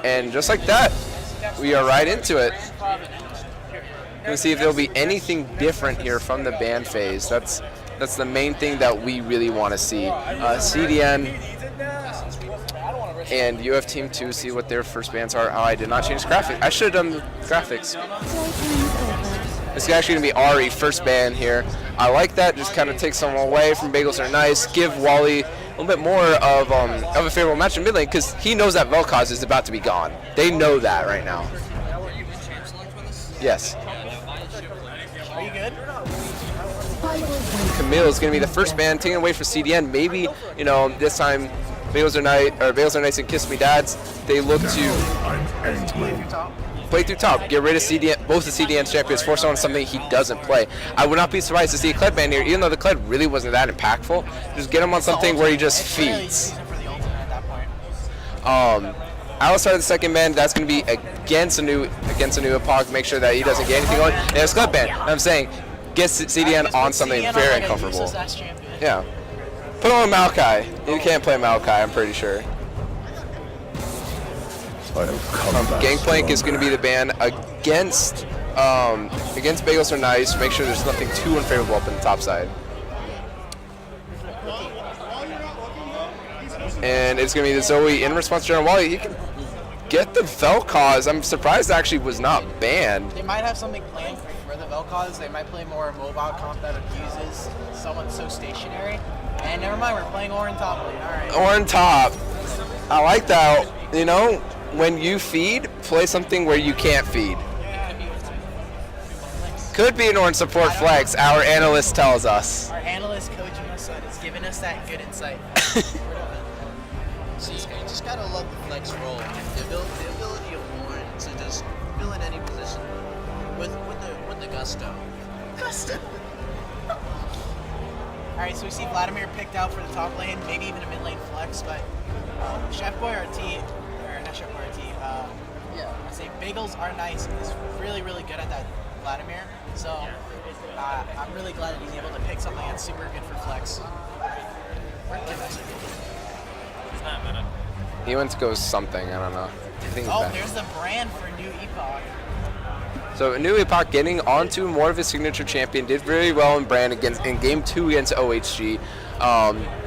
And just like that, we are right into it. We'll see if there'll be anything different here from the ban phase. That's the main thing that we really want to see. cdend and UF Team 2 see what their first bans are. Oh, I did not change graphics. I should have done the graphics. It's actually going to be Ari, first ban here. I like that. Just kind of takes someone away from BagelsAreNice. Give Wally a little bit more of a favorable match in mid lane because he knows that Vel'Koz is about to be gone. They know that right now. Yes. Are you good? Camille is going to be the first ban, taking away from cdend. Maybe, you know, this time BagelsAreNice and Kiss Me Dads, they look to play through top, get rid of cdend, both the cdend champions, force on something he doesn't play. I would not be surprised to see a Kled ban here, even though the Kled really wasn't that impactful. Just get him on something where he just feeds. Outside of the second ban, that's going to be against a new Epoch. Make sure that he doesn't get anything going. And it's Kled ban. I'm saying, get cdend on something very uncomfortable. Yeah. Put on Maokai. You can't play Maokai, I'm pretty sure. Gangplank is going to be the ban against BagelsAreNice. Make sure there's nothing too unfavorable up in the top side. And it's going to be the Zoe in response to Wally. He can get the Vel'Koz. I'm surprised it actually was not banned. They might have something planned for the Vel'Koz. They might play more mobile comp that abuses someone so stationary. And never mind, we're playing Orin top lane. All right. Orin top. I like that. You know, when you feed, play something where you can't feed. Could be an Orin support flex, our analyst tells us. Our analyst coaching us is giving us that good insight. See, you just gotta love the flex role. The ability of Orin to just fill in any position with the gusto. Alright, so we see Vladimir picked out for the top lane, maybe even a mid lane flex, but Chef BoiYardTea, or not Chef BoiYardTea, I say BagelsAreNice is really, really good at that Vladimir, so I'm really glad that he's able to pick something that's super good for flex. He went to go something, I don't know. There's the brand for new Epoch. So a new Epoch getting onto more of his signature champion, did very well in brand in game 2 against OHG.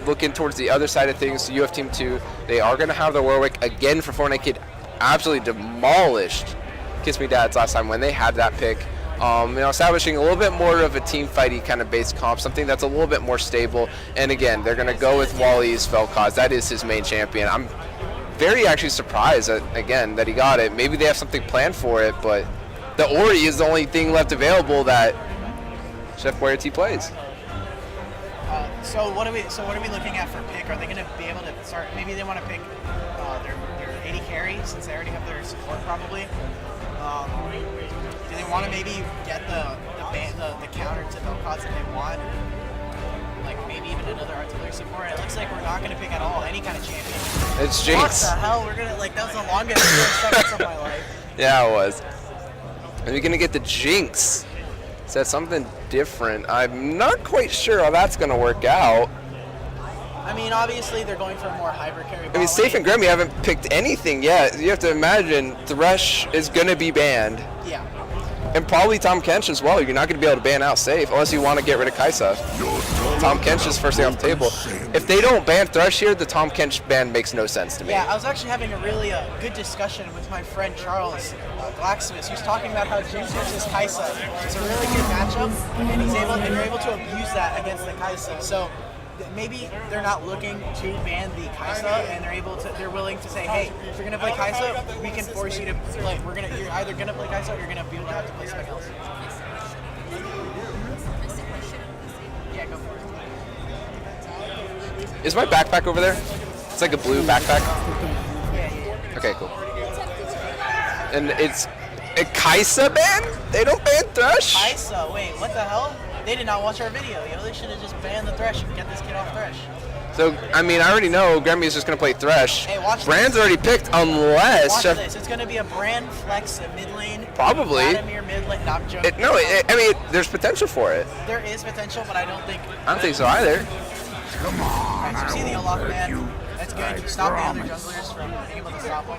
Looking towards the other side of things, UF Team 2, they are going to have their Warwick again for fornitekid. Absolutely demolished Kiss Me Dads last time when they had that pick. You know, establishing a little bit more of a team fighty kind of base comp, something that's a little bit more stable. And again, they're going to go with Wally's Vel'Koz. That is his main champion. I'm very actually surprised again that he got it. Maybe they have something planned for it, but the Ori is the only thing left available that Chef BoiYardTea plays. So what are we looking at for pick? Are they going to be able to start? Maybe they want to pick their AD carry since they already have their support probably. Do they want to maybe get the counter to Vel'Koz that they want? Like maybe even another artillery support. It looks like we're not going to pick at all any kind of champion. It's Jinx. What the hell? We're gonna that was the longest 4 seconds of my life. Yeah, it was. Are we gonna get the Jinx? Is that something different? I'm not quite sure how that's gonna work out. I mean, obviously they're going for a more hybrid carry. I mean, Seif and Grammy haven't picked anything yet. You have to imagine Thresh is gonna be banned. Yeah. And probably Tahm Kench as well. You're not going to be able to ban out Seif unless you want to get rid of Kai'Sa. Tahm Kench is first thing off the table. If they don't ban Thresh here, the Tahm Kench ban makes no sense to me. Yeah, I was actually having a really good discussion with my friend Charles Blacksmith. He was talking about how Jinx versus Kai'Sa is a really good matchup, and they're able to abuse that against the Kai'Sa. So maybe they're not looking to ban the Kai'Sa, and they're willing to say, hey, if you're gonna play Kai'Sa, we can force you to play. You're either gonna play Kai'Sa or you're gonna be able to have to play something else. Yeah, go for it. Is my backpack over there? It's like a blue backpack. Yeah. Okay, cool. And it's a Kai'Sa ban? They don't ban Thresh? Kai'Sa, wait, what the hell? They did not watch our video, yo. They should have just banned the Thresh and get this kid off Thresh. So, I mean, I already know Grammy is just going to play Thresh. Hey, watch Brand's this. already picked unless... Watch this. It's going to be a Brand flex at mid lane. Probably. Vladimir mid lane. Not joking. I mean, there's potential for it. There is potential, but I don't think... I don't think so either. Come on. Alright, so you see the unlock ban. It's good. You stop the other junglers from being able to stop him.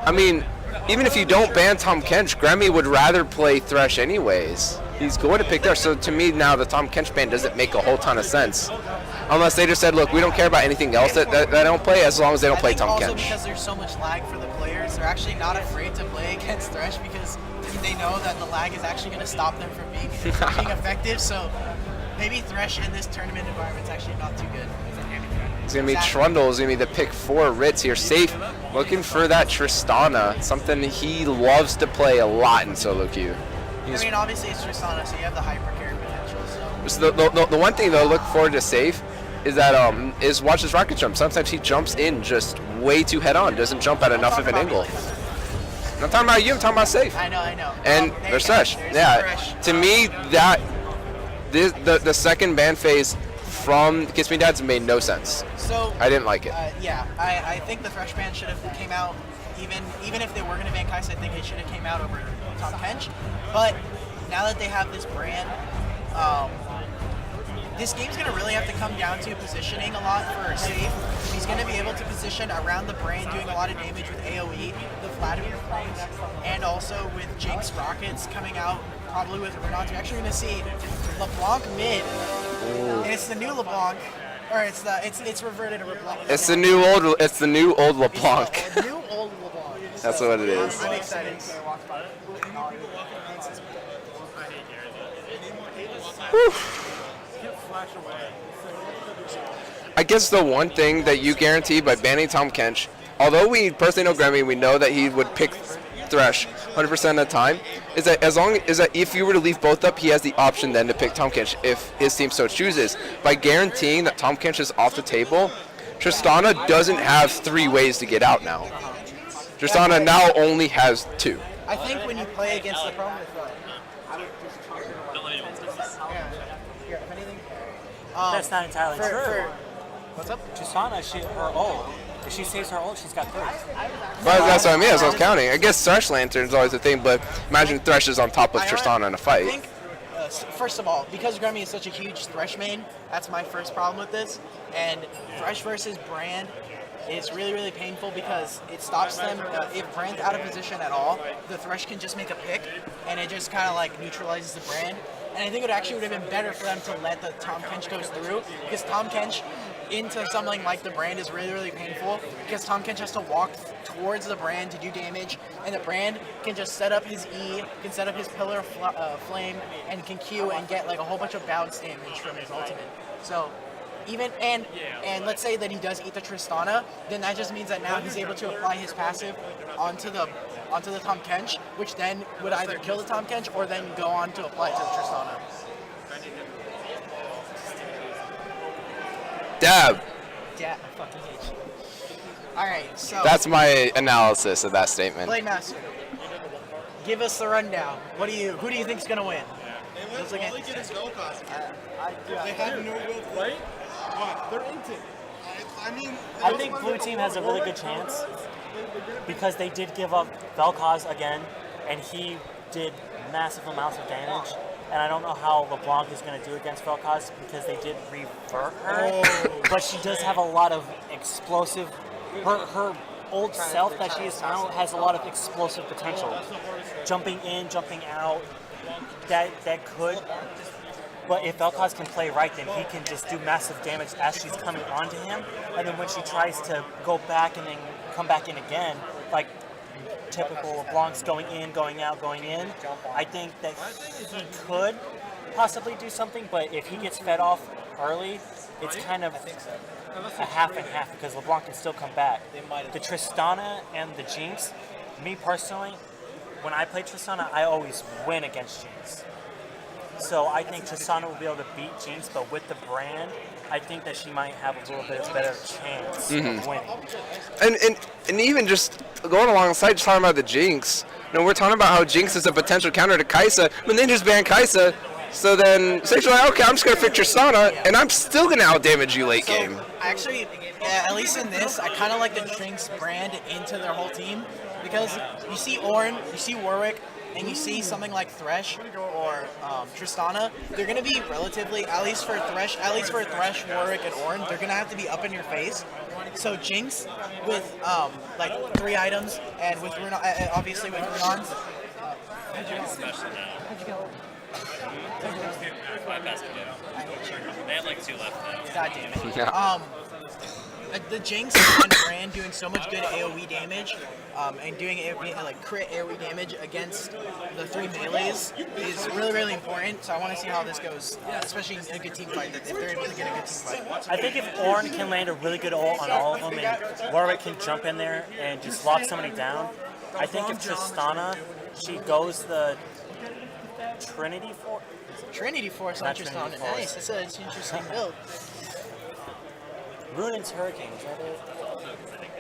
I mean, even if you don't ban Tahm Kench, Grammy would rather play Thresh anyways. He's going to pick Thresh. So to me now, the Tahm Kench ban doesn't make a whole ton of sense. Unless they just said, look, we don't care about anything else that don't play as long as they don't play Tahm Kench. Also because there's so much lag for the players, they're actually not afraid to play against Thresh because they know that the lag is actually going to stop them from being effective. So maybe Thresh in this tournament environment is actually not too good. It's going to be Trundle is going to be the pick for Rittz here. Seif looking for that Tristana, something he loves to play a lot in solo queue. I mean, obviously it's Tristana, so you have the hyper carry potential. So the one thing though, look forward to Seif is that is watch his rocket jump. Sometimes he jumps in just way too head on, doesn't jump at enough of an angle. I'm not talking about you, I'm talking about Seif. I know. And there's Thresh. Yeah, to me that the second ban phase from Kiss Me Dads made no sense. So I didn't like it. I think the Thresh ban should have came out even if they were going to ban Kai'Sa, I think it should have came out over Tahm Kench. But now that they have this brand, this game's going to really have to come down to positioning a lot for Seif. He's going to be able to position around the brand, doing a lot of damage with AoE, the Vladimir flames, and also with Jinx rockets coming out, probably with Renata. You're actually going to see LeBlanc mid, and it's the new LeBlanc, or it's reverted to LeBlanc. It's the new old LeBlanc. It's the new old LeBlanc. That's what it is. I'm excited. I guess the one thing that you guarantee by banning Tahm Kench, although we personally know Grammy, we know that he would pick Thresh 100% of the time, is that if you were to leave both up, he has the option then to pick Tahm Kench if his team so chooses. By guaranteeing that Tahm Kench is off the table, Tristana doesn't have 3 ways to get out now. Tristana now only has 2. I think when you play against the problem with if anything, That's not entirely true. What's up? Tristana, her ult. If she saves her ult, she's got 3. Well, that's what I mean. That's what I was counting. I guess Thresh Lantern's always a thing, but imagine Thresh is on top of Tristana in a fight. I think, first of all, because Grammy is such a huge Thresh main, that's my first problem with this. And Thresh versus Brand is really, really painful because it stops them. If Brand's out of position at all, the Thresh can just make a pick, and it just kind of like neutralizes the Brand. And I think it actually would have been better for them to let the Tahm Kench goes through, because Tahm Kench into something like the Brand is really, really painful, because Tahm Kench has to walk towards the Brand to do damage, and the Brand can just set up his E, can set up his Pillar of Flame, and can Q and get like a whole bunch of bounce damage from his ultimate. So even and let's say that he does eat the Tristana, then that just means that now he's able to apply his passive onto the Tahm Kench, which then would either kill the Tahm Kench or then go on to apply it to the Tristana. Dab. Yeah, I fucking hate you. Alright, so That's my analysis of that statement. Blade Master, give us the rundown. Who do you think is gonna win? Looks like They have no will to play. They're inting. I think blue team has a really good chance because they did give up Vel'Koz again, and he did massive amounts of damage. And I don't know how LeBlanc is going to do against Vel'Koz because they did revert her. But she does have a lot of explosive. Her old self that she is now has a lot of explosive potential. Jumping in, jumping out, that could. But if Vel'Koz can play right, then he can just do massive damage as she's coming onto him. And then when she tries to go back and then come back in again, like typical LeBlanc's going in, going out, going in, I think that he could possibly do something. But if he gets fed off early, it's kind of a half and half because LeBlanc can still come back. The Tristana and the Jinx, me personally, when I play Tristana, I always win against Jinx. So I think Tristana will be able to beat Jinx, but with the Brand, I think that she might have a little bit better chance of winning. And even just going alongside just talking about the Jinx, we're talking about how Jinx is a potential counter to Kai'Sa, but then just ban Kai'Sa, so then Seif's like, okay, I'm just going to fix Tristana, and I'm still going to out-damage you late game. Actually, at least in this, I kind of like the Jinx Brand into their whole team, because you see Ornn, you see Warwick, and you see something like Thresh or Tristana, they're going to be relatively, at least for Thresh, Warwick, and Ornn, they're going to have to be up in your face. So Jinx with like 3 items, and with obviously with Runons. Special now. They have like 2 left now. God damn it. Yeah. The Jinx and Brand doing so much good AoE damage, and doing like crit AoE damage against the 3 melees is really, really important. So I want to see how this goes, especially in a good team fight, if they're able to get a good team fight. I think if Ornn can land a really good ult on all of them and Warwick can jump in there and just lock somebody down, I think if Tristana, she goes the Trinity Force. Trinity Force on Tristana, nice. That's an interesting build. Runin's Hurricane, is that it?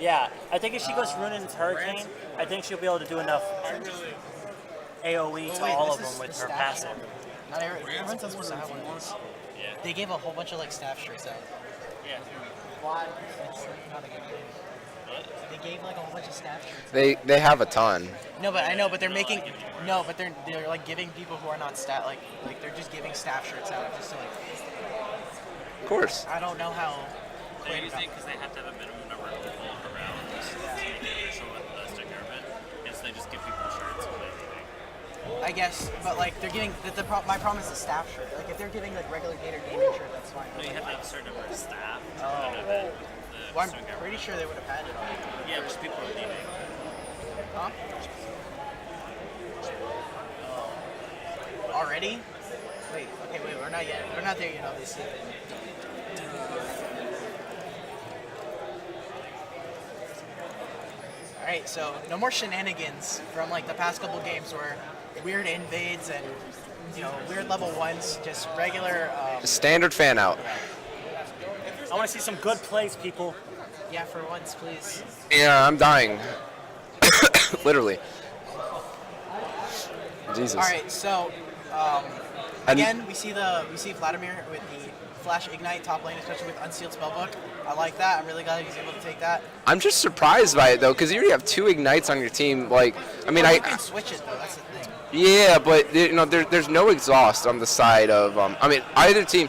Yeah, I think if she goes Runin's Hurricane, I think she'll be able to do enough AoE to all of them with her passive. Not everyone's not supposed to have one of these. Yeah. They gave a whole bunch of like staff shirts out. Yeah. That's not a good thing. They gave like a whole bunch of staff shirts. They have a ton. No, but I know, but they're making but they're like giving people who are not like they're just giving staff shirts out just to like. Of course. I don't know how. They use it because they have to have a minimum number of people around to make it official with the sticker event. And so they just give people shirts and everything. I guess, but like they're giving my problem is the staff shirt. Like if they're giving like regular Gator gaming shirt, that's fine. No, you have to have a certain number of staff to Oh. run an event. Well, I'm pretty sure they would have had it on. Yeah, which people are leaving. Huh? Already? Wait, we're not yet. We're not there yet, obviously. Alright, so no more shenanigans from like the past couple games where weird invades and weird level 1s, just regular Standard fan out. I want to see some good plays, people. yeah, for once, please. Yeah, I'm dying. Literally. Jesus. Alright, so again we see Vladimir with the Flash Ignite top lane, especially with Unsealed Spellbook. I like that. I'm really glad he's able to take that. I'm just surprised by it though, because you already have 2 ignites on your team. Like, I mean, You can switch it though. That's the thing. yeah, but there's no exhaust on the side of. I mean, either team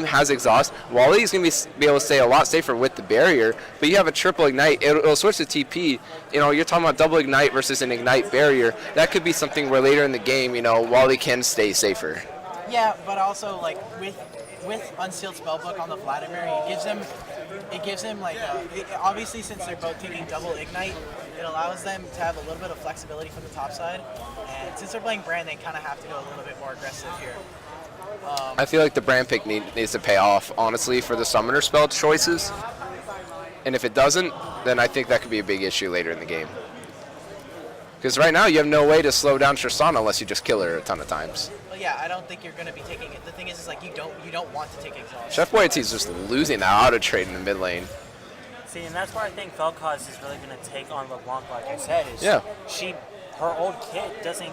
has exhaust. Wally's gonna be able to stay a lot safer with the barrier, but you have a triple ignite. It'll switch to TP. You're talking about double ignite versus an ignite barrier. That could be something where later in the game, Wally can stay safer. Yeah, but also like with Unsealed Spellbook on the Vladimir, it gives him like obviously since they're both taking double ignite, it allows them to have a little bit of flexibility from the top side. And since they're playing Brand, they kind of have to go a little bit more aggressive here. I feel like the brand pick needs to pay off, honestly, for the summoner spell choices. And if it doesn't, then I think that could be a big issue later in the game. Because right now you have no way to slow down Tristana unless you just kill her a ton of times. Well, yeah, I don't think you're going to be taking it. The thing is like you don't want to take exhaust. Chef BoiYardTea is just losing that auto trade in the mid lane. See, and that's where I think Vel'Koz is really going to take on LeBlanc, like I said. Is Yeah. Her old kit doesn't,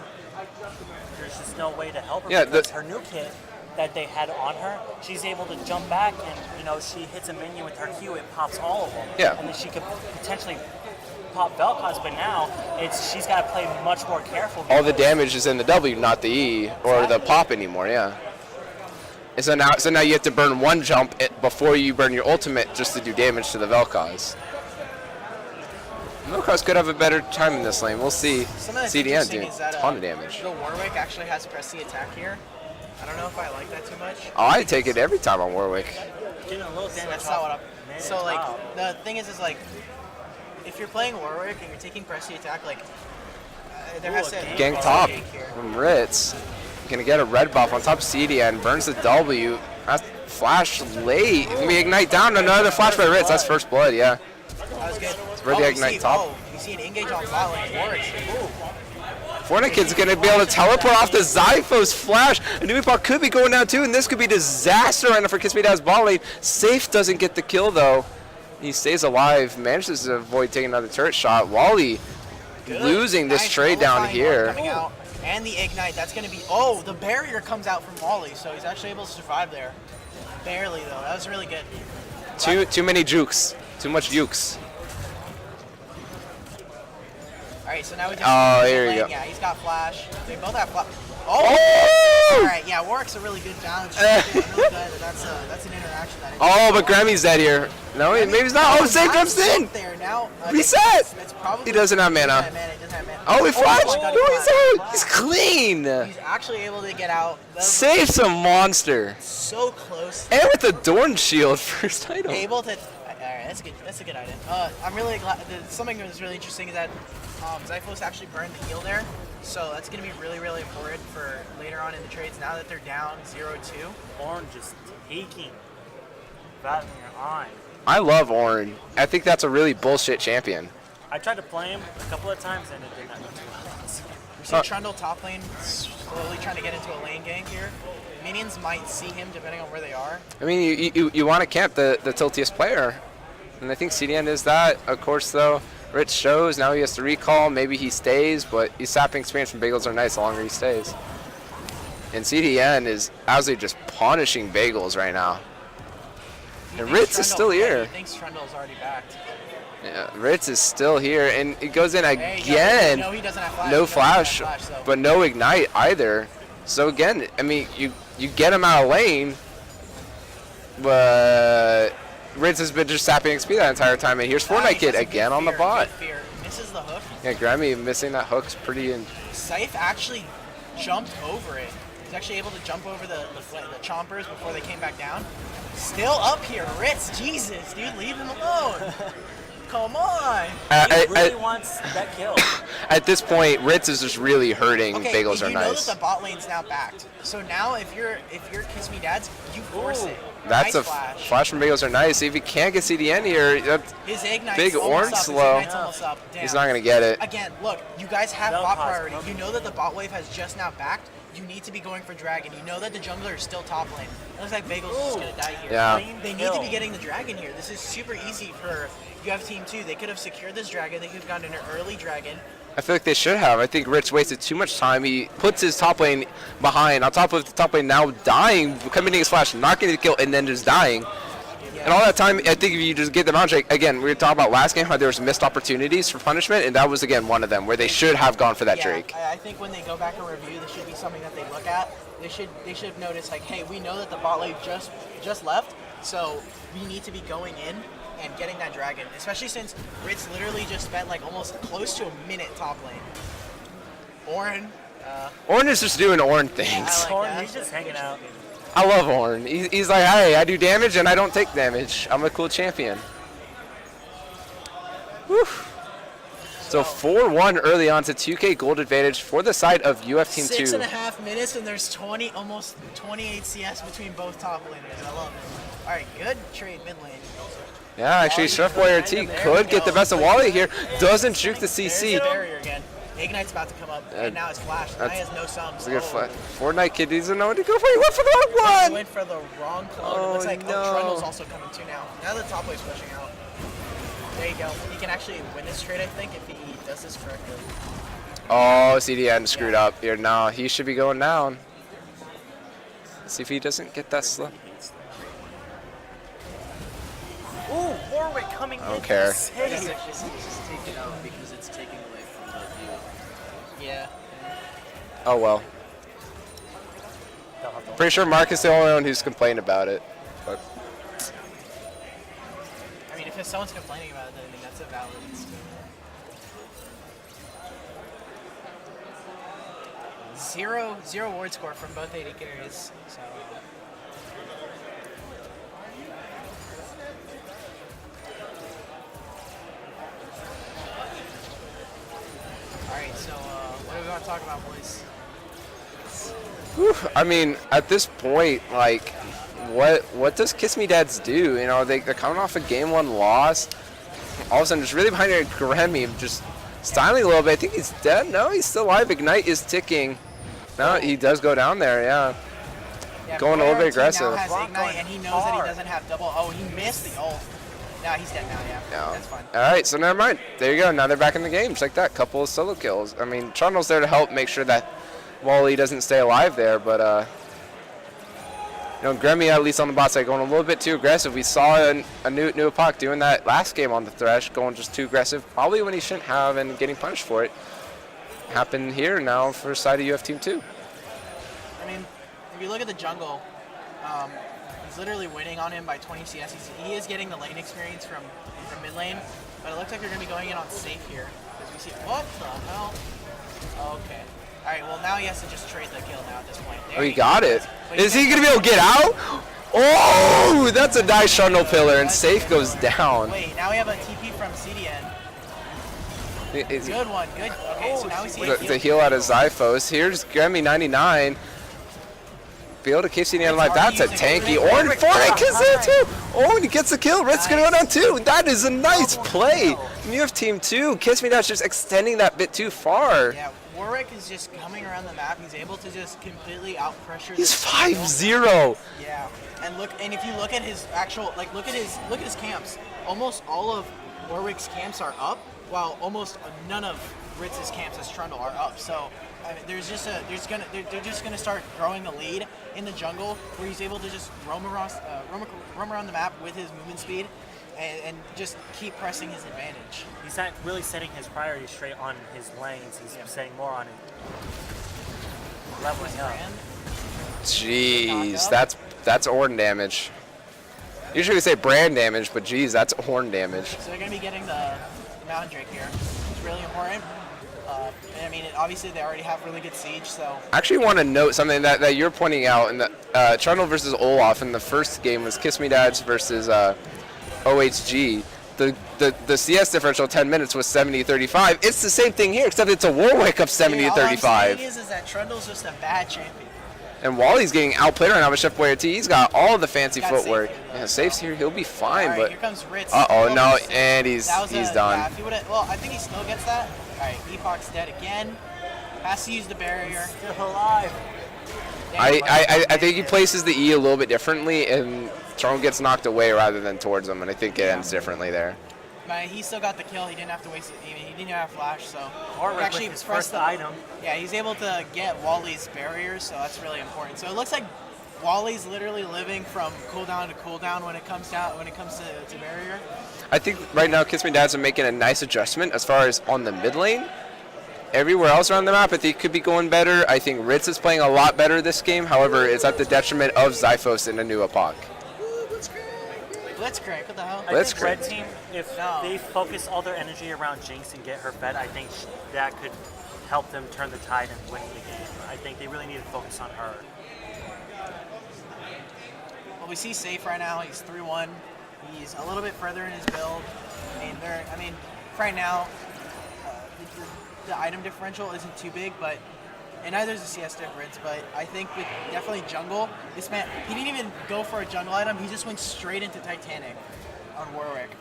there's just no way to help her Yeah, because her new kit that they had on her, she's able to jump back and, she hits a minion with her Q, it pops all of them. Yeah. And then she could potentially pop Vel'Koz, but now she's got to play much more careful. All the damage is in the W, not the E or the pop anymore, yeah. And so now you have to burn 1 jump before you burn your ultimate just to do damage to the Vel'Koz. Vel'Koz could have a better time in this lane. We'll see. cdend doing a ton of damage. The Warwick actually has press the attack here. I don't know if I like that too much. Oh, I take it every time on Warwick. Getting a little damage That's not what off. I'm. So like the thing is like, if you're playing Warwick and you're taking press the attack, like there has to Gang top from Rittz. Gonna get a red buff on top of cdend, burns the W. That's flash late. Gonna be ignite down. Another flash by Rittz. That's first blood, yeah. That was good. Where'd the ignite top? You see an engage on flat lane. Warwick's. Fornitekid's gonna be able to teleport off the Zaiphos flash. And Epoch could be going down too, and this could be disaster right now for Kismeda's bot lane. Seif doesn't get the kill though. He stays alive, manages to avoid taking another turret shot. Wally losing this trade down here. Coming out. And the ignite, that's going to be, the barrier comes out from Wally, so he's actually able to survive there. Barely though, that was really good. Too many jukes, too much jukes. All right, so now we just. Oh, here you go. Yeah, he's got flash. They both have flash. Oh! All right, yeah, Warwick's a really good balance. Really good. That's an interaction that. Oh, but Grammy's dead here. No, maybe he's not. Oh, Seif jumps in. There now. Reset. It's probably. He doesn't have mana. He doesn't have mana. Oh, he flashed. my God, Oh, he's out. He's clean. He's actually able to get out. Seif's a monster. So close. And with the Dorn shield, first item. Able to. All right, that's a good item. I'm really glad. Something that was really interesting is that Zaiphos actually burned the heal there, so that's going to be really, really important for later on in the trades. Now that they're down 0-2. Orange just taking that in your eye. I love Ornn. I think that's a really bullshit champion. I tried to play him a couple of times and it did not go too well. We see Trundle top lane slowly trying to get into a lane gank here. Minions might see him depending on where they are. I mean, you want to camp the tiltiest player, and I think cdend is that. Of course, though, Rittz shows now he has to recall. Maybe he stays, but he's sapping experience from BagelsAreNice the longer he stays. And cdend is absolutely just punishing Bagels right now. And Rittz is still here. He thinks Trundle's already backed. Yeah, Rittz is still here, and it goes in Hey, again. no, he doesn't have flash. No He doesn't have flash, so. but no ignite either. So again, I mean, you get him out of lane, but Rittz has been just sapping XP that entire time. And here's fornitekid again on the bot. Misses the hook. Yeah, Grammy missing that hook's pretty in. Seif actually jumped over it. He's actually able to jump over the chompers before they came back down. Still up here, Rittz. Jesus, dude, leave him alone. Come on. He really wants that kill. At this point, Rittz is just really hurting Okay, BagelsAreNice. you know that the bot lane's now backed. So now if you're Kiss Me Dads, you force it. That's nice a flash from BagelsAreNice. If he can't get cdend here, that's His Ignite's big almost orange up. His slow. Ignite's almost up. Damn. He's not gonna get it. Again, look, you guys have Bell bot pause, priority. bro. You know that the bot wave has just now backed. You need to be going for dragon. You know that the jungler is still top lane. It looks like Bagels is just gonna die here. Yeah. They need to be getting the dragon here. This is super easy for you have team 2. They could have secured this dragon. They could have gotten an early dragon. I feel like they should have. I think Rittz wasted too much time. He puts his top lane behind, on top of the top lane now dying, committing his flash, not getting the kill, and then just dying. And all that time, I think if you just get the mount check, again, we were talking about last game how there was missed opportunities for punishment, and that was, again, one of them, where they should have gone for that Drake. I think when they go back and review, this should be something that they look at. They should notice, like, hey, we know that the bot lane just left, so we need to be going in and getting that dragon, especially since Rittz literally just spent, like, almost close to a minute top lane. Ornn is just doing Ornn things. I He's just hanging out. I love Ornn. He's like, hey, I do damage and I don't take damage. I'm a cool champion. Whew. So 4-1 early on to 2K gold advantage for the side of UF Team 2. 6.5 minutes and there's almost 28 CS between both top laners. I love it. All right, good trade mid lane. Yeah, actually, BoiYardTea could get the best of Wally here. Doesn't juke the There's CC. the barrier again. Ignite's about to come up, and now it's flash. Now he has no sums. It's a good flash. Fortnite doesn't know what to go for. He went for the wrong He one. went for the wrong clone. Oh, It looks like no. Trundle's also coming too now. Now the top lane's pushing out. There you go. He can actually win this trade, I think, if he does this correctly. Oh, cdend screwed up here. Now he should be going down. Let's see if he doesn't get that slow. Ooh, Warwick coming in. I don't care. It's just taken out because it's taking away from the view. Yeah. Oh well. Pretty sure Mark is the only one who's complained about it. But I mean, if someone's complaining about it, then I think that's a valid excuse. Zero ward score from both AD carries. So. Alright, so what do we want to talk about, boys? whew, I mean, at this point, like, what does Kiss Me Dads do? You know, they're coming off a game 1 loss. All of a sudden, just really behind here, Grammy just styling a little bit. I think he's dead. No, he's still alive. Ignite is ticking. No, he does go down there. Yeah. Going a little bit aggressive. Now has Ignite, and he knows that he doesn't have double. Oh, he missed the ult. Nah, he's dead now. Yeah, that's fine. All right, so never mind. There you go. Now they're back in the game, just like that. Couple of solo kills. I mean, Trundle's there to help make sure that Wally doesn't stay alive there, but You know, Gremmy, at least on the bot side, going a little bit too aggressive. We saw a new Epoch doing that last game on the Thresh, going just too aggressive, probably when he shouldn't have, and getting punished for it. Happened here now for side of UF Team 2. I mean, if you look at the jungle, he's literally winning on him by 20 CS. He is getting the lane experience from mid lane, but it looks like they're going to be going in on Seif here. As we see, what the hell? Okay. All right, well, now he has to just trade the kill now at this point. There Oh, he got it. Is he going to be able to get out? Oh, that's a nice Shundle pillar, and Seif goes down. Wait, now we have a TP from cdend. Good one, good. Okay, so now we see the heal out of Zaiphos. Here's Gremmy 99. Be able to keep cdend alive. That's a tanky. Orin fornitekid is there too. Oh, and he gets the kill. Rittz going to go down too. That is a nice play. UF Team 2. Kiss Me Dash just extending that bit too far. Yeah, Warwick is just coming around the map. He's able to just completely out-pressure. He's 5-0. Yeah, and if you look at his actual, like, look at his camps. Almost all of Warwick's camps are up, while almost none of Ritz's camps as Trundle are up. So I mean, they're just gonna start growing a lead in the jungle where he's able to just roam around the map with his movement speed and just keep pressing his advantage. He's not really setting his priorities straight on his lanes. He's setting more on it. Leveling up. Jeez, that's Orn damage. Usually we say brand damage, but geez, that's Orn damage. So they're gonna be getting the Mountain Drake here. It's really important. And I mean, obviously they already have really good siege, so. I actually want to note something that you're pointing out in the Trundle versus Olaf in the first game was Kiss Me Dads versus OHG. The CS differential 10 minutes was 70-35. It's the same thing here, except it's a Warwick of 70-35. All I'm saying is that Trundle's just a bad champion. And Wally's getting outplayed right now with Chef BoiYardTea. He's got all the fancy footwork. Yeah, Seif's here. He'll be fine, right, but here comes Rittz. No, and he's done. Yeah, if he well, I think he still gets that. All right, Epoch's dead again. Has to use the barrier. Still alive. I think he places the E a little bit differently, and Trundle gets knocked away rather than towards him, and I think it ends differently there. But he still got the kill. He didn't have to waste it. He didn't have flash, so. Or actually his first item. Yeah, he's able to get Wally's barriers, so that's really important. So it looks like Wally's literally living from cooldown to cooldown when it comes to barrier. I think right now Kiss Me Dads are making a nice adjustment as far as on the mid lane. Everywhere else around the map, I think could be going better. I think Rittz is playing a lot better this game. However, it's at the detriment of Zaiphos in a new Epoch. Blitzcrank, what the hell? I think Red Team, if they focus all their energy around Jinx and get her fed, I think that could help them turn the tide and win the game. I think they really need to focus on her. Well, we see Seif right now. He's 3-1. He's a little bit further in his build. I mean, right now, the item differential isn't too big, but and neither is the CS difference. But I think with definitely jungle, this man, he didn't even go for a jungle item. He just went straight into Titanic on Warwick.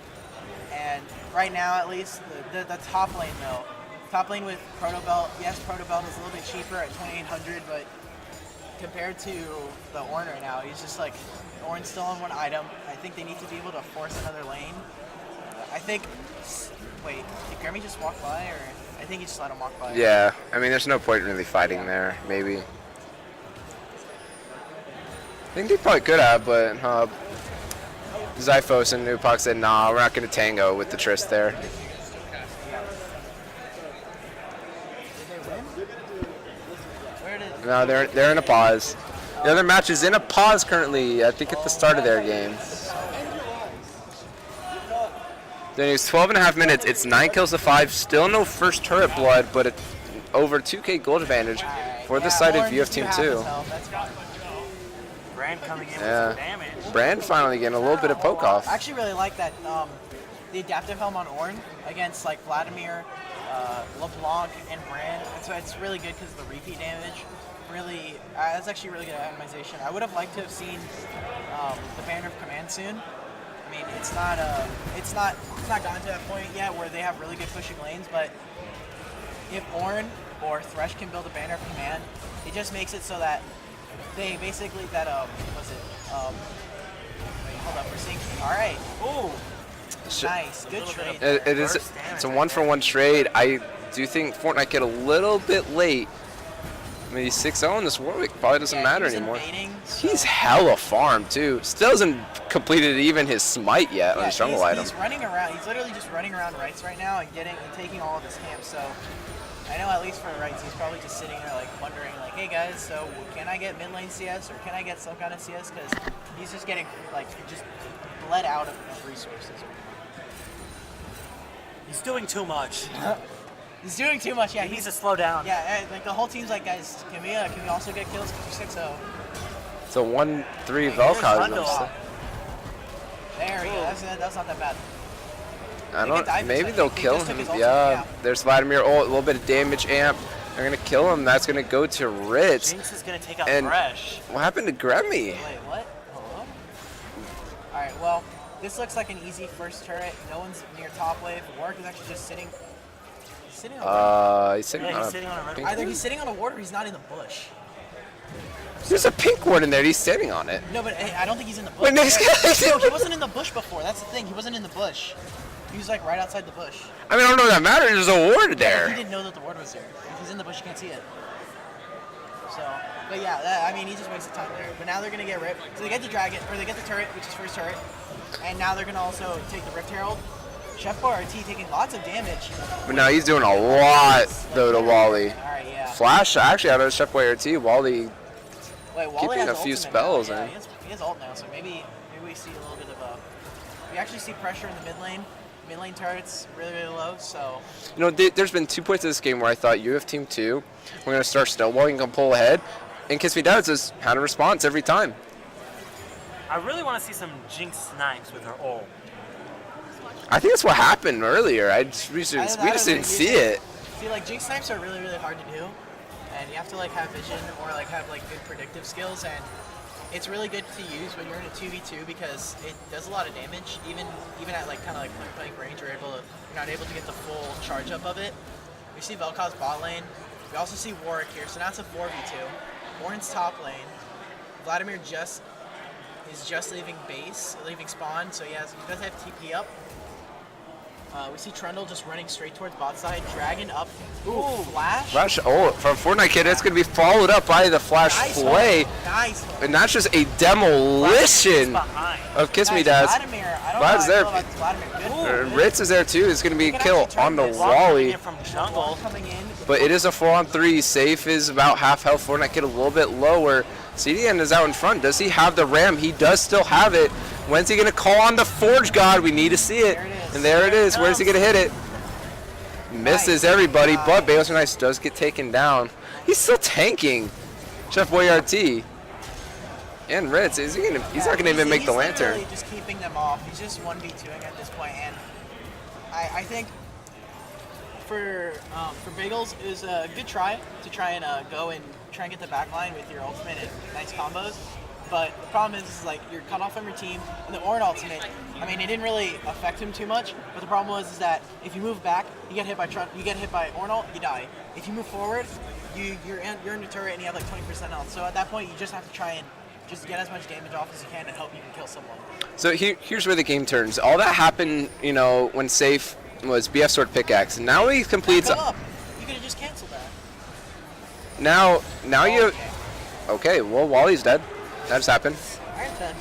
And right now, at least, the top lane though, top lane with Protobelt. Yes, Protobelt is a little bit cheaper at 2,800, but compared to the Orn right now, he's just like, Orn's still on one item. I think they need to be able to force another lane. I think, wait, did Gremmy just walk by, or I think he just let him walk by? Yeah, I mean, there's no point really fighting there, maybe. I think they probably could have, but Zaiphos and Epoch said, nah, we're not going to tango with the Trist there. Did they win? Where did? No, they're in a pause. The other match is in a pause currently, I think at the start of their game. Then it's 12.5 minutes. It's 9 kills to 5. Still no first turret blood, but it's over 2K gold advantage for the side of UF Team 2. Brand coming in with some damage. Brand finally getting a little bit of poke off. I actually really like that the adaptive helm on Orn against like Vladimir, LeBlanc, and Brand. So it's really good because of the repeat damage. Really, that's actually really good optimization. I would have liked to have seen the Banner of Command soon. I mean, it's not gotten to that point yet where they have really good pushing lanes, but if Orn or Thresh can build a Banner of Command, it just makes it so that they basically wait, hold up, we're seeing, all right, ooh, nice, good trade. It's a 1-for-1 trade. I do think fornitekid a little bit late. mean, he's 6-0 in this Warwick. Probably doesn't matter anymore. So. He's hella farmed, too. Still hasn't completed even his smite yet on his jungle item. He's running around. He's literally just running around Rittz right now and taking all of his camps. So I know at least for Rittz, he's probably just sitting there like wondering, like, hey guys, so can I get mid lane CS or can I get some kind of CS? Because he's just getting like just bled out of resources. He's doing too much. He's doing too much. Yeah, he needs to slow down. Yeah, like the whole team's like, guys, can we also get kills? 6-0. It's a 1-3 Vel'Koz. There we go. That's not that bad. I don't. Maybe they'll kill him. Yeah. There's Vladimir ult. A little bit of damage amp. They're gonna kill him. That's gonna go to Rittz. Jinx is gonna take out Fresh. What happened to Gremmy? Wait, what? Hello? All right. Well, this looks like an easy first turret. No one's near top wave. Warwick is actually just sitting. He's sitting on. He's sitting on a pink Either he's sitting on a ward or he's not in the bush. There's a pink ward in there. He's standing on it. No, but I don't think he's in the bush. Wait, next guy. No, he wasn't in the bush before. That's the thing. He wasn't in the bush. He was like right outside the bush. I mean, I don't know if that matters. There's a ward there. He didn't know that the ward was there. If he's in the bush, you can't see it. So, but yeah, I mean, he just wasted time there. But now they're gonna get ripped. So they get the dragon, or they get the turret, which is first turret, and now they're gonna also take the Rift Herald. Chef BoiYardTea taking lots of damage. But now he's doing a lot though to Wally. All right, yeah. Flash actually out of Chef BoiYardTea. Wally. Wait, Wally keeping has a few ultimate spells now. in. Yeah, he has ult now, so maybe we see a little bit of a. We actually see pressure in the mid lane. Mid lane turrets really low, so. You know, there's been 2 points in this game where I thought UF Team 2, we're gonna start snowballing and pull ahead, and Kiss Me Dad just had a response every time. I really want to see some Jinx snipes with her ult. I think that's what happened earlier. We just didn't see it. See, like Jinx snipes are really hard to do, and you have to like have vision or like have like good predictive skills, and it's really good to use when you're in a 2v2 because it does a lot of damage. Even at like kind of like point blank range, you're not able to get the full charge up of it. We see Vel'Koz bot lane. We also see Warwick here, so now it's a 4v2. Warren's top lane. Vladimir is just leaving spawn, so he does have TP up. We see Trundle just running straight towards bot side. Dragon up. Ooh, flash. Flash from fornitekid. It's going to be followed up by the flash play. Nice. And that's just a demolition of Kiss Me Dads. Vladimir, I don't know how I feel about Vladimir. Rittz is there too. It's going to be a kill on the Wally. From jungle. But it is a 4-on-3. Seif is about half health. fornitekid a little bit lower. cdend is out in front. Does he have the ram? He does still have it. When's he going to call on the Forge God? We need to see it. And there it is. Where's he going to hit it? Misses everybody, but BagelsAreNice does get taken down. He's still tanking. Chef BoiYardTea. And Rittz, he's not going to even make the lantern. He's just keeping them off. He's just 1v2ing at this point. And I think for Bagels, it was a good try to try and go and try and get the back line with your ultimate and nice combos. But the problem is like you're cut off from your team, and the Ornn ultimate. I mean, it didn't really affect him too much. But the problem is that if you move back, you get hit by Ornn ult, you die. If you move forward, you're in the turret and you have like 20% health. So at that point, you just have to try and just get as much damage off as you can and hope you can kill someone. So here's where the game turns. All that happened, you know, when Seif was BF Sword Pickaxe. Now he completes. You could have just canceled that. Now you. Okay, well Wally's dead. That just happened. Alright then.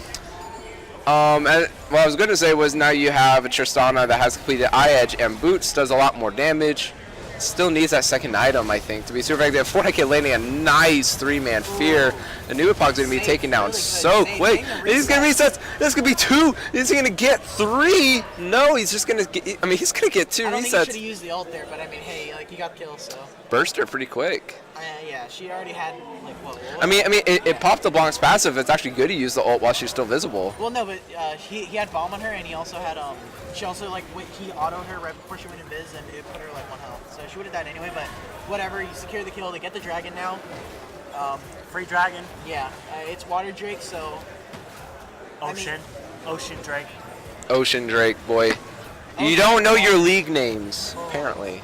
And what I was going to say was now you have a Tristana that has completed Eye Edge and Boots, does a lot more damage. Still needs that second item, I think, to be super effective. fornitekid landing a nice 3-man fear. The new Epoch's going to be taken down so quick. He's going to reset. This could be 2. Is he going to get 3? No, he's just going to get. I mean, he's going to get 2 resets. I don't think he should have used the ult there, but I mean, hey, like he got killed, so. Burst her pretty quick. Yeah, she already had like what? I mean, it popped the Blanc's passive. It's actually good to use the ult while she's still visible. Well, no, but he had bomb on her, and he also had She also like he autoed her right before she went invis, and it put her like 1 health. So she would have died anyway. But whatever, you secure the kill. They get the dragon now. Free dragon. Yeah, it's Water Drake, so. Ocean Drake. Ocean Drake, boy. You don't know your league names, apparently.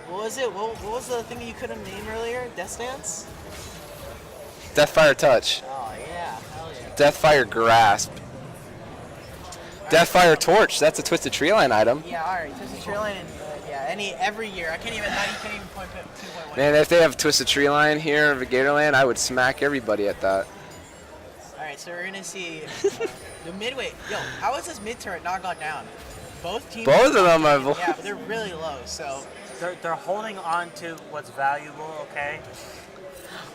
What was it? What was the thing that you couldn't name earlier? Death Dance? Deathfire Touch. Oh yeah, hell yeah. Deathfire Grasp. Deathfire Torch. That's a Twisted Tree Line item. Yeah, alright. Twisted Tree Line, and yeah, every year. You can't even pinpoint one. Man, if they have Twisted Tree Line here of GatorLAN, I would smack everybody at that. All right, so we're gonna see the midway. Yo, how is this mid turret not gone down? Both teams. Both of them have. Yeah, but they're really low. So They're holding on to what's valuable, okay?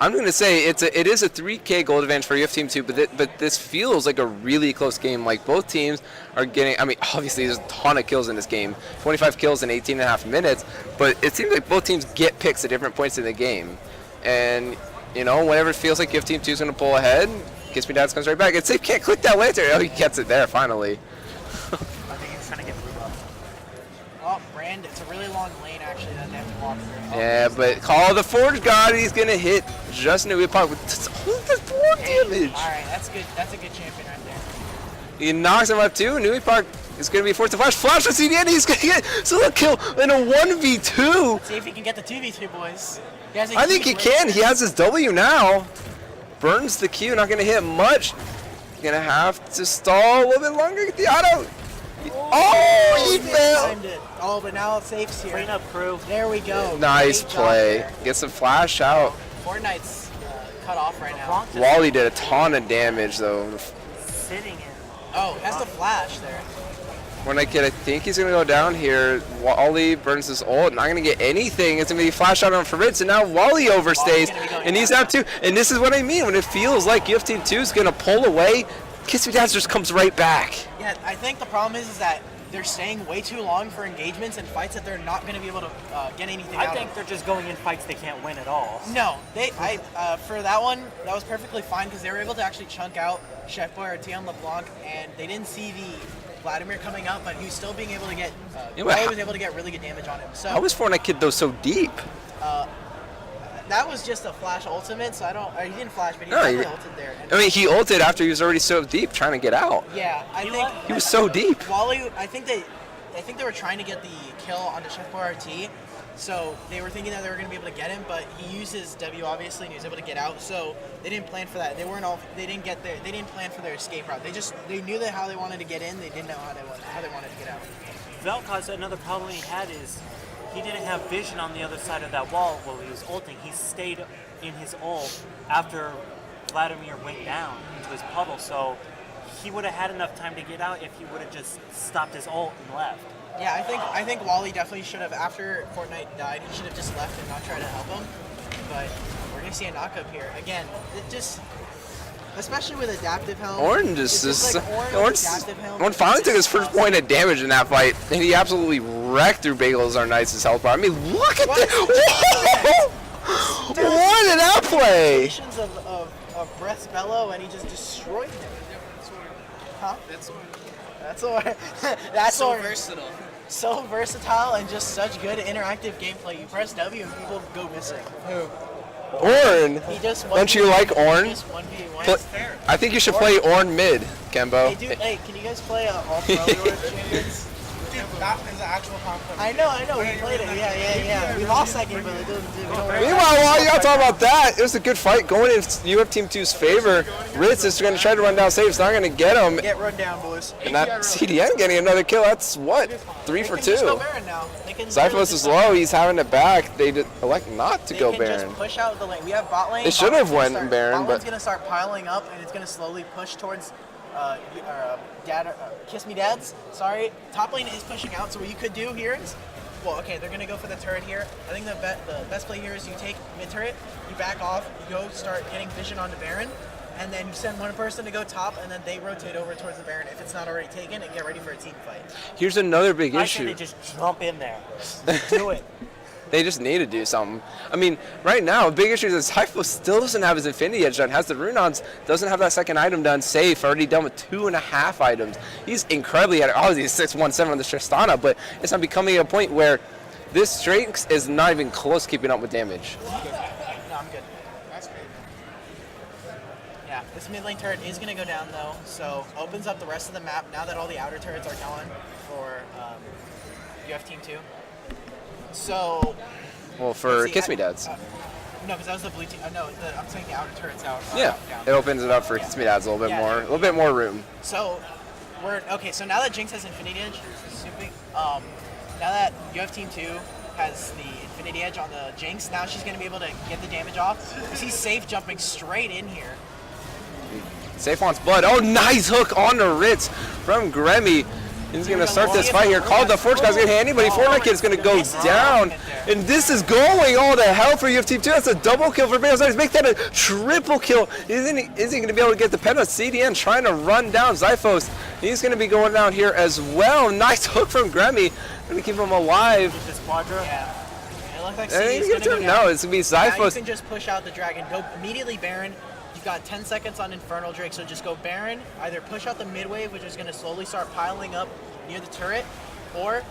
I'm going to say it is a 3K gold advantage for UF Team 2, but this feels like a really close game. Like, both teams are getting, I mean, obviously there's a ton of kills in this game, 25 kills in 18 and a half minutes, but it seems like both teams get picks at different points in the game. And, you know, whenever it feels like UF Team 2 is going to pull ahead, Kiss Me Dads comes right back. And Seif can't click that lantern. Oh, he gets it there, finally. I think he's trying to get blue buff. oh, Brand, it's a really long lane actually that they have to walk through. Yeah, but call the Forge God. He's going to hit just New Epoch with only the 4 damage. All right, that's good. That's a good champion right there. He knocks him up too. New Epoch is going to be forced to flash. Flash with cdend. He's going to get solo kill in a 1v2. See if he can get the 2v2, boys. He has a I think he huge can. lane. He has his W now. Burns the Q. Not going to hit much. Going to have to stall a little bit longer. Get the auto. Oh, he failed. Timed it. Oh, but now Seif's here. Clean up, crew. There we go. Nice Great job play. there. Gets the flash out. Fortnite's cut off right now. Wally did a ton of damage though. Sitting in. Oh, has the flash there. McDaddy, I think he's gonna go down here. Wally burns his ult, not gonna get anything. It's gonna be flash out on for Rittz, and now Wally overstays, and he's out too. And this is what I mean when it feels like UF Team 2 is gonna pull away. Kiss Me Dads just comes right back. Yeah, I think the problem is that they're staying way too long for engagements and fights that they're not going to be able to get anything out I think of. they're just going in fights they can't win at all. No, for that one, that was perfectly fine because they were able to actually chunk out Chef BoiYardTea on LeBlanc, and they didn't see the Vladimir coming up, but he was still being able to get. Wally was able to get really good damage on him. So how was fornitekid though so deep? that was just a flash ultimate, so I don't. He didn't flash, but he No, definitely ulted there. And I mean, he ulted after he was already so deep trying to get out. yeah, I think He was so deep. Wally. I think they were trying to get the kill onto Chef BoiYardTea, so they were thinking that they were going to be able to get him, but he used his W obviously, and he was able to get out. So they didn't plan for that. They didn't get there. They didn't plan for their escape route. They knew how they wanted to get in. They didn't know how they wanted to get out. Vel'Koz, another problem he had is he didn't have vision on the other side of that wall while he was ulting. He stayed in his ult after Vladimir went down into his puddle, so he would have had enough time to get out if he would have just stopped his ult and left. Yeah, I think Wally definitely should have, after Fortnite died, he should have just left and not tried to help him. But we're gonna see a knockup here again. It just, especially with adaptive helm. Orange it's is just like Orange adaptive helm. Orange finally took his first point of damage in that fight, and he absolutely wrecked through BagelsAreNice's health bar. I mean, look at this! Whoa! What did that play? Of Breath's Bellow, and he just destroyed him. Huh? That's So Orange. versatile. So versatile and just such good interactive gameplay. You press W and people go missing. Orn. He just Don't you like Orn? He just 1v1. Pl- I think you should play Orn mid, Kembo. Hey, dude, hey, can you guys play all pro champions? That is an actual conflict. I know, we played it. Yeah. We lost that game, but it doesn't do. We don't worry. Meanwhile, while y'all talk about that, it was a good fight going in UF Team 2's favor. Rittz is going to try to run down Seif. It's not going to get him. Get run down, boys. And that cdend getting another kill. That's what? 3 for 2. Just go Baron now. They can Zaiphos literally is just- low. He's having it back. They elect not to They go can Baron. just push out the lane. We have bot lane. They should have went Baron, Bot but lane's gonna start piling up, and it's gonna slowly push towards Kiss Me Dads. Sorry, top lane is pushing out. So what you could do here is, well, okay, they're gonna go for the turret here. I think the best play here is you take mid turret, you back off, you go start getting vision onto Baron, and then you send one person to go top, and then they rotate over towards the Baron if it's not already taken, and get ready for a team fight. here's another big I say issue. they just jump in there. Do it. They just need to do something. I mean, right now, a big issue is Zaiphos still doesn't have his Infinity Edge done, has the Runons, doesn't have that second item done. Seif already done with 2.5 items. He's incredibly at it. Obviously, he's 617 on the Tristana, but it's not becoming a point where this strength is not even close keeping up with damage. No, I'm good. That's great. Yeah, this mid lane turret is going to go down though, so opens up the rest of the map now that all the outer turrets are gone for UF Team 2. So, Well, for see, Kiss Me Dads. no, because that was the blue team. No, I'm saying the outer turrets out. Yeah, down. it opens it up for Kiss Me Dads a little bit more room. So, so now that Jinx has Infinity Edge, now that UF Team 2 has the Infinity Edge on the Jinx, now she's going to be able to get the damage off. You see Seif jumping straight in here. Seif wants blood. Oh, nice hook on the Rittz from Gremmy. He's going to start this fight here. Called the Forge guy's going to hit anybody. Fortnite is going to go down. And this is going all to hell for UF Team 2. That's a double kill for BagelsAreNice. Make that a triple kill. Is he going to be able to get the pen on cdend trying to run down Zaiphos? He's going to be going down here as well. Nice hook from Gremmy. Going to keep him alive. Yeah. It looks like CD is going to go down. No, it's going to be Zaiphos. Now you can just push out the dragon. Go immediately Baron. You've got 10 seconds on Infernal Drake, so just go Baron. Either push out the mid wave, which is going to slowly start piling up near the turret, or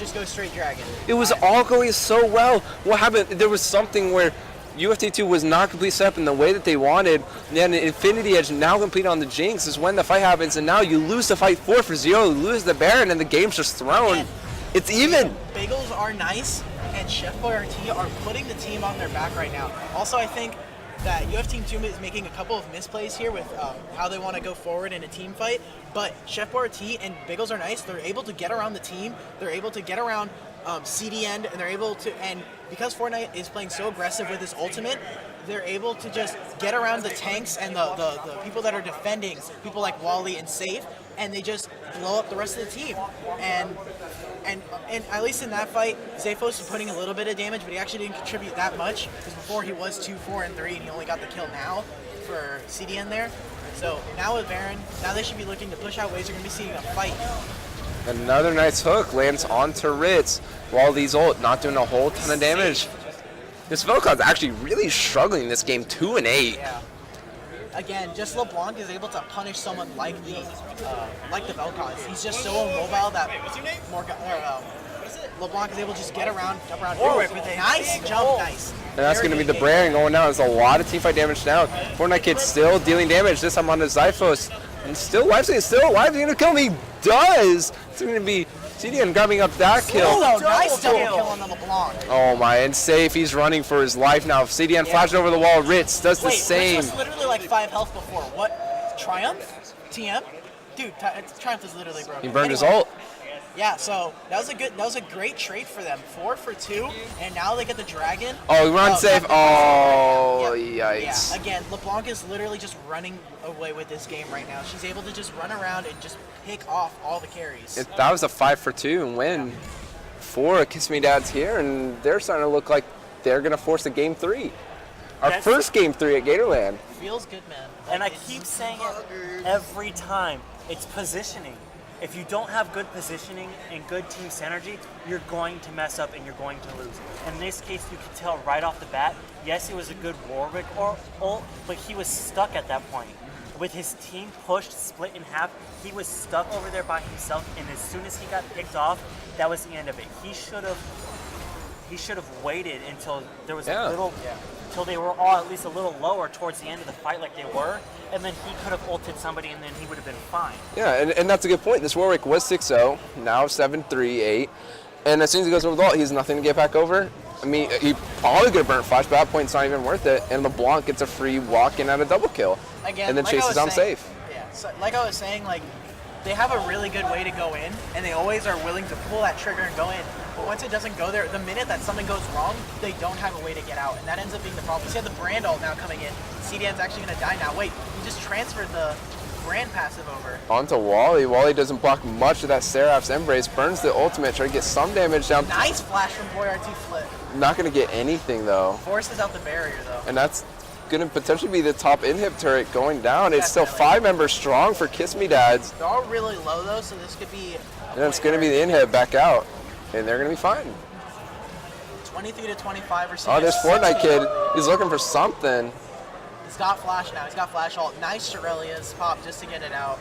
just go straight dragon. It was all going so well. What happened? There was something where UFT2 was not complete set up in the way that they wanted. And then Infinity Edge now complete on the Jinx is when the fight happens, and now you lose the fight 4-0, you lose the Baron, and the game's just thrown. And it's even. BagelsAreNice and BoiYardTea are putting the team on their back right now. Also, I think that UF Team 2 is making a couple of misplays here with how they want to go forward in a team fight, but BoiYardTea and BagelsAreNice, they're able to get around the team, they're able to get around cdend, and they're able to, and because Fortnite is playing so aggressive with his ultimate, they're able to just get around the tanks and the people that are defending, people like Wally and Seif, and they just blow up the rest of the team. And at least in that fight, Zaiphos was putting a little bit of damage, but he actually didn't contribute that much, because before he was 2-4-3, and he only got the kill now for cdend there. So now with Baron, now they should be looking to push out waves. They're going to be seeing a fight. Another nice hook lands onto Rittz. Wally's ult not doing a whole ton of damage. This Vel'Koz actually really struggling this game, 2-8. Yeah. Again, just LeBlanc is able to punish someone like the Vel'Koz. He's just so immobile that LeBlanc is able to just get around, jump around. With a nice jump, nice. And that's going to be the Brand going down. There's a lot of teamfight damage down. FortniteKid still dealing damage. This time on the Zaiphos. And still alive. He's still alive. He's going to kill me. He does. It's going to be cdend grabbing up that kill. Oh, nice double kill on the LeBlanc. Oh my, and Seif, he's running for his life now. cdend flashed over the wall. Rittz does the same. Rittz was literally like 5 health before. What? Triumph? TM? Dude, Triumph is literally broken. He burned his ult. Yeah, so that was a great trade for them. 4 for 2, and now they get the dragon. Oh, he runs Seif. Oh, yikes. Yeah, again, LeBlanc is literally just running away with this game right now. She's able to just run around and just pick off all the carries. That was a 5 for 2 and win for Kiss Me Dad's here, and they're starting to look like they're going to force a game 3. Our first game 3 at GatorLAN. Feels good, man. And I keep saying it every time. It's positioning. If you don't have good positioning and good team synergy, you're going to mess up and you're going to lose. In this case, you can tell right off the bat, yes, it was a good Warwick ult, but he was stuck at that point. With his team pushed, split in half, he was stuck over there by himself, and as soon as he got picked off, that was the end of it. He should have waited until there was a little, until they were all at least a little lower towards the end of the fight like they were, and then he could have ulted somebody and then he would have been fine. Yeah, and that's a good point. This Warwick was 6-0, now 7-3-8, and as soon as he goes over the ult, he has nothing to get back over. I mean, he probably could have burnt Flash, but at that point it's not even worth it, and LeBlanc gets a free walk-in at a double kill. Again, and then chases down Seif. Yeah, so like I was saying, like, they have a really good way to go in, and they always are willing to pull that trigger and go in. But once it doesn't go there, the minute that something goes wrong, they don't have a way to get out, and that ends up being the problem. You see the Brand ult now coming in. cdend's actually going to die now. Wait, he just transferred the Brand passive over. Onto Wally. Wally doesn't block much of that Seraph's Embrace, burns the ultimate, try to get some damage down. Nice flash from BoiYardTea flip. Not going to get anything, though. Forces out the barrier, though. And that's going to potentially be the top inhib turret going down. It's still 5 members strong for Kiss Me Dads. They're all really low, though, so this could be... And it's going to be the inhib back out, and they're going to be fine. 23-25 or something. Oh, there's FornitekId. He's looking for something. He's got flash now. He's got flash ult. Nice Shirelia's pop just to get it out.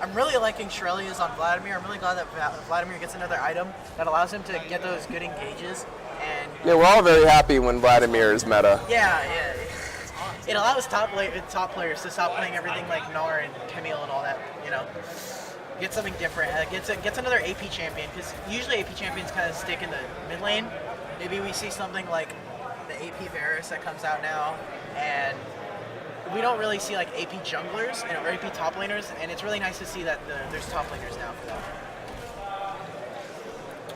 I'm really liking Shirelia's on Vladimir. I'm really glad that Vladimir gets another item that allows him to get those good engages. And yeah, we're all very happy when Vladimir is meta. Yeah. It allows top players to stop playing everything like Gnar and Camille and all that, you know. Get something different. Gets another AP champion, because usually AP champions kind of stick in the mid lane. Maybe we see something like the AP Varus that comes out now, and we don't really see like AP junglers or AP top laners, and it's really nice to see that there's top laners now for that.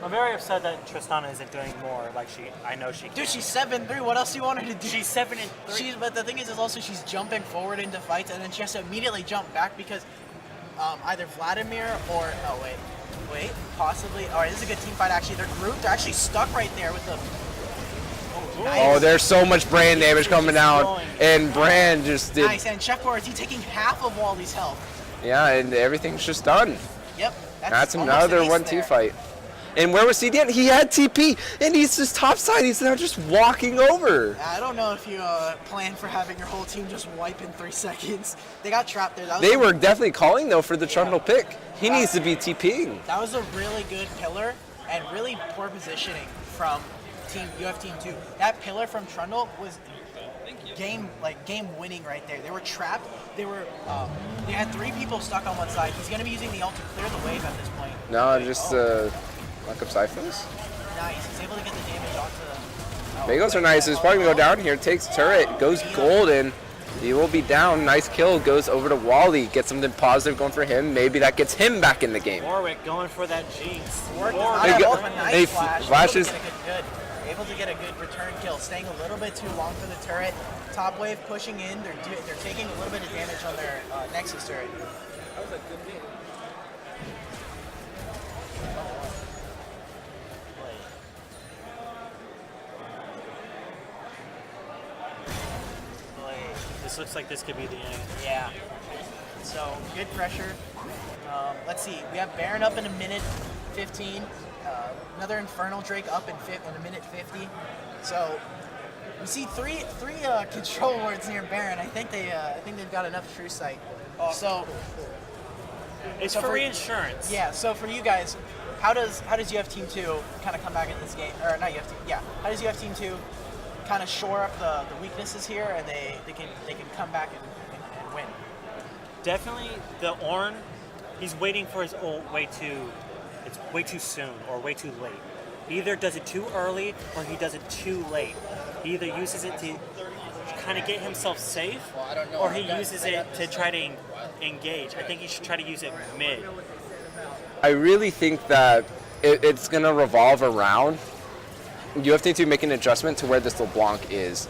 I'm very upset that Tristana isn't doing more like I know she can. Dude, she's 7-3. What else do you want her to do? She's 7-3. But the thing is also she's jumping forward into fights, and then she has to immediately jump back because either Vladimir or possibly. All right, this is a good team fight. Actually, they're grouped. They're actually stuck right there with the. Oh, nice. Oh, there's so much brand damage coming out, and Brand just did. Nice, and Chef Boyardee taking half of Wally's health. Yeah, and everything's just done. Yep. That's almost another an ace 1-2 there. fight. And where was cdend? He had TP, and he's just topside. He's now just walking over. I don't know if you plan for having your whole team just wipe in 3 seconds. They got trapped there. They were definitely calling, though, for the Trundle pick. He needs to be TPing. That was a really good pillar and really poor positioning from UF Team 2. That pillar from Trundle was game winning right there. They were trapped. They had 3 people stuck on one side. He's going to be using the ult to clear the wave at this point. No, just lock up Zaiphos. Nice. He's able to get the damage onto BagelsAreNice is probably going to go down here. Takes turret, goes golden. He will be down. Nice kill. Goes over to Wally. Gets something positive going for him. Maybe that gets him back in the game. Warwick going for that jinx. Warwick They go- nice flashes. Able to get a good return kill. Staying a little bit too long for the turret. Top wave pushing in. They're taking a little bit of damage on their Nexus turret. This looks like this could be the end. Yeah. So good pressure. Let's see. We have Baron up in a minute 15. Another Infernal Drake up in a minute 50. So we see three control wards near Baron. I think they've got enough True Sight. So It's So for for- reinsurance. yeah. So for you guys, how does UF Team 2 kind of come back in this game? Or not UF Team. Yeah. How does UF Team 2 kind of shore up the weaknesses here, and they can come back and win? Definitely the Ornn, he's waiting for his ult it's way too soon or way too late. He either does it too early or he does it too late. He either uses it to kind of get himself safe or he uses it to try to engage. I think he should try to use it mid. I really think that it's going to revolve around UF Team 2 making an adjustment to where this LeBlanc is.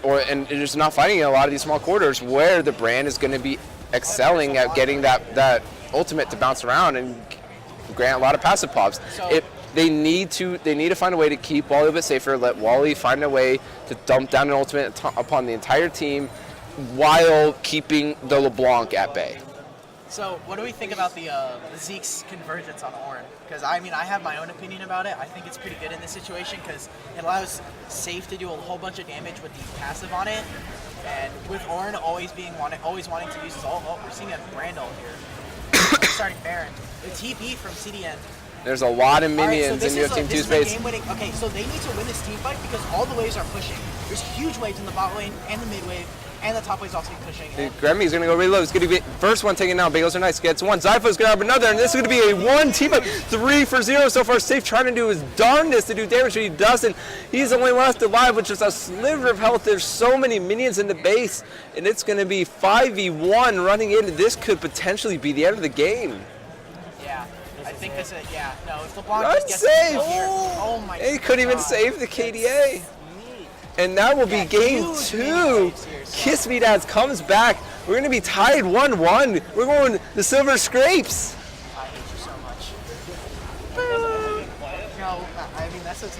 And just not fighting in a lot of these small quarters where the brand is going to be excelling at getting that ultimate to bounce around and grant a lot of passive pops. They need to find a way to keep Wally a bit safer, let Wally find a way to dump down an ultimate upon the entire team while keeping the LeBlanc at bay. So what do we think about the Zeke's convergence on Ornn? Because I have my own opinion about it. I think it's pretty good in this situation because it allows Seif to do a whole bunch of damage with the passive on it, and with Ornn always wanting to use his ult. Oh, we're seeing a Brand ult here. Starting Baron. The TP from cdend. There's a lot of minions in UF Team 2 space. Okay, so they need to win this team fight because all the waves are pushing. There's huge waves in the bot lane and the mid wave, and the top wave's also pushing. Gremmy's going to go really low. It's going to be first one taken out. BagelsAreNice gets one. Zaiphos going to have another, and this is going to be a one team fight. 3 for 0 so far. Seif trying to do his darndest to do damage, but he doesn't. He's the only one left alive with just a sliver of health. There's so many minions in the base, and it's going to be 5v1 running in. This could potentially be the end of the game. Yeah. I think this is, no, if LeBlanc Run just gets Seif! it here, oh my god. He couldn't even save the KDA. And that will be game huge 2. waves here, so. Kiss Me Dads comes back. We're going to be tied 1-1. We're going the Silver Scrapes. I hate you so much. No, I mean, that's what's